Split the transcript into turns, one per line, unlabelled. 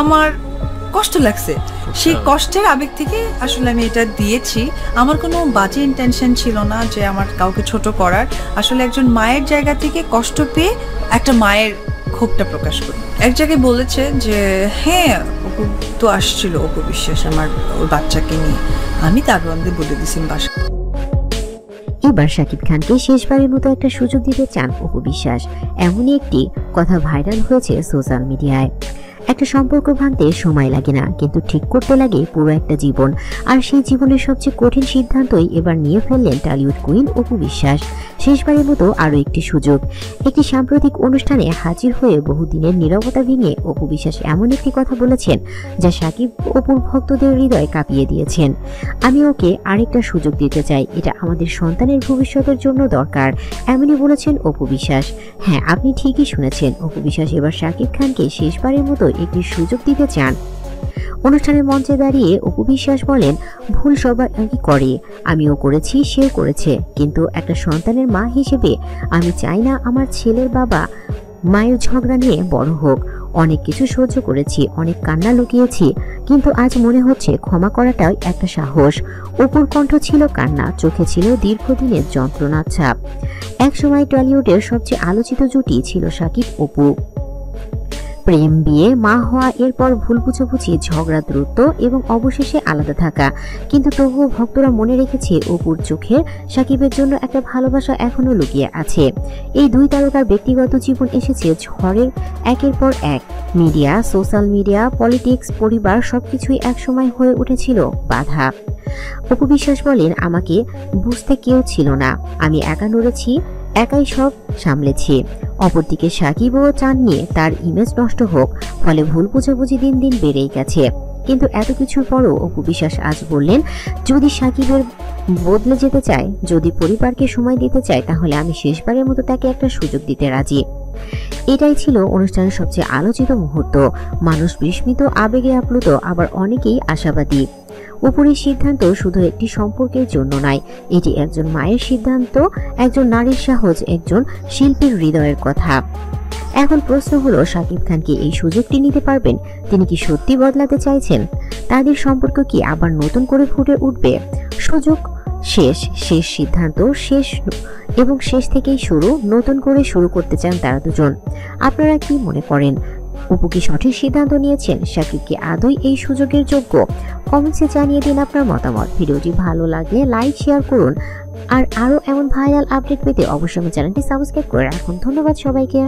আমার কষ্ট লাগছে, সেই কষ্টের আবেগ থেকে আসলে আমি এটা দিয়েছি। আমার কোনো বাজে ইন্টেনশন ছিল না যে আমার কাউকে ছোট করার। আসলে একজন মায়ের জায়গা থেকে কষ্ট পেয়ে একটা মায়ের ক্ষোভটা প্রকাশ করি। এক জায়গায় বলেছে যে হ্যাঁ অপু তো আসছিল, অপু বিশ্বাস আমার ওর বাচ্চাকে নিয়ে। আমি তার বন্ধে বলে দিছি বাসা।
এবার শাকিব খানকে শেষবারের মতো একটা সুযোগ দিতে চান অপু বিশ্বাস। এমনই একটি কথা ভাইরাল হয়েছে সোশ্যাল মিডিয়ায়। একটা সম্পর্ক ভাঙতে সময় লাগে না, কিন্তু ঠিক করতে লাগে পুরো একটা জীবন। আর সেই জীবনের সবচেয়ে কঠিন সিদ্ধান্তই এবার নিয়ে ফেললেন টলিউড কুইন অপু বিশ্বাস। শেষবারের মতো আরও একটি সুযোগ। একটি সাম্প্রতিক অনুষ্ঠানে হাজির হয়ে বহুদিনের নীরবতা ভেঙে অপু বিশ্বাস এমন একটি কথা বলেছেন যা শাকিব অপুর ভক্তদের হৃদয় কাঁপিয়ে দিয়েছেন। আমি ওকে আরেকটা সুযোগ দিতে চাই, এটা আমাদের সন্তানের ভবিষ্যতের জন্য দরকার, এমনই বলেছেন অপু বিশ্বাস। হ্যাঁ, আপনি ঠিকই শুনেছেন, অপু বিশ্বাস এবার শাকিব খানকে শেষবারের মতো একটি সুযোগ দিতে চান। অনুষ্ঠানের মঞ্চে দাঁড়িয়ে অপু বিশ্বাস বলেন, ভুল সবাই করে, আমিও করেছি, সেও করেছে, কিন্তু একটা সন্তানের মা হিসেবে আমি চাই না আমার ছেলের বাবা মায়ের ঝগড়া নিয়ে বড় হোক। অনেক কিছু সহ্য করেছি, অনেক কান্না লুকিয়েছি, কিন্তু আজ মনে হচ্ছে ক্ষমা করাটাই একটা সাহস। অপুর কণ্ঠ ছিল কান্না, চোখে ছিল দীর্ঘদিনের যন্ত্রণার ছাপ। একসময় টলিউডের সবচেয়ে আলোচিত জুটি ছিল শাকিব অপু। প্রেম, বিয়ে, মা হওয়া, এরপর ভুল বুঝাবুঝি, ঝগড়া, দূরত্ব এবং অবশেষে আলাদা থাকা। কিন্তু তবুও ভক্তরা মনে রেখেছে অপুর চোখে শাকিবের জন্য একটা ভালোবাসা এখনো লুকিয়ে আছে। এই দুই তারকার ব্যক্তিগত জীবন এসেছে ঝড়ের একের পর এক। মিডিয়া, সোশ্যাল মিডিয়া, পলিটিক্স, পরিবার সবকিছুই একসময় হয়ে উঠেছিল বাধা। অপু বিশ্বাস বলেন, আমাকে বুঝতে কেউ ছিল না, আমি একা নড়েছি, একাই সব সামলেছি। অপরদিকে সাকিবও চাননি তার ইমেজ নষ্ট হোক, ফলে ভুল বোঝাবুঝি দিন দিন বেড়েই গেছে। কিন্তু এত কিছুর পরও অপু বিশ্বাস আজ বললেন, যদি সাকিবের বদলে যেতে চায়, যদি পরিবারকে সময় দিতে চায়, তাহলে আমি শেষবারের মতো তাকে একটা সুযোগ দিতে রাজি। এটাই ছিল অনুষ্ঠানের সবচেয়ে আলোচিত মুহূর্ত। মানুষ বিস্মিত, আবেগে আপ্লুত, আবার অনেকেই আশাবাদী। অপুরের সিদ্ধান্ত শুধু একটি সম্পর্কের জন্য নয়, এটি একজন মায়ের সিদ্ধান্ত, একজন নারীর সাহস, একজন শিল্পীর হৃদয়ের কথা। এখন প্রশ্ন হলো, শাকিব খান কি এই সুযোগটি নিতে পারবেন? তিনি কি সত্যি বদলাতে চাইছেন? তাদের সম্পর্ক কি আবার নতুন করে ফুটে উঠবে? সুযোগ শেষ, শেষ সিদ্ধান্ত শেষ, এবং শেষ থেকেই শুরু, নতুন করে শুরু করতে চান তারা দুজন। আপনারা কি মনে করেন? অপু কি সঠিক সিদ্ধান্ত নিয়েছেন? শাকিব কি আদৌ এই সুযোগের যোগ্য? কমেন্টসে জানিয়ে দিন আপনার মতামত। ভিডিওটি ভালো লাগলে লাইক, শেয়ার করুন। আর আরো এমন ভাইরাল আপডেট পেতে অবশ্যই আমার চ্যানেলটি সাবস্ক্রাইব করে রাখুন। ধন্যবাদ সবাইকে।